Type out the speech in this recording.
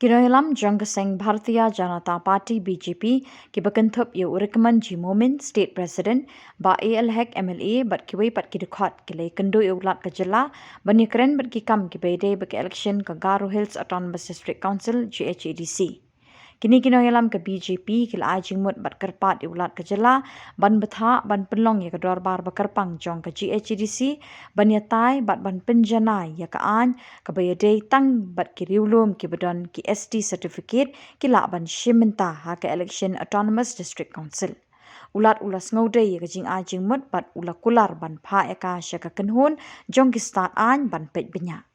Kinohilam Jangaseng Bharatiya Janata Party BJP ki bakanthop yu recommend ji moment state president ba AL Hek MLA bat ki wei pat ki dukhat ki le kendo yu lat ka jala bani kren bat ki kam ki bede ba ki election ka Garo Hills Autonomous District Council GHADC. Kini kinohilam ke BJP ki la jingmut bat kerpat yu lat ka jala ban betha ban penlong ya ka dorbar ba kerpang jong ka GHADC ban ya tai bat ban penjanai ya ka an ka bayade tang bat ki riulum ki badon ki ST certificate ki la ban shimenta ha ka election Autonomous District Council. Ulat ulas ngode ya ka jing a jingmut bat ula kular ban pha ya ka sya ka kenhun jong ki start an ban pet benya.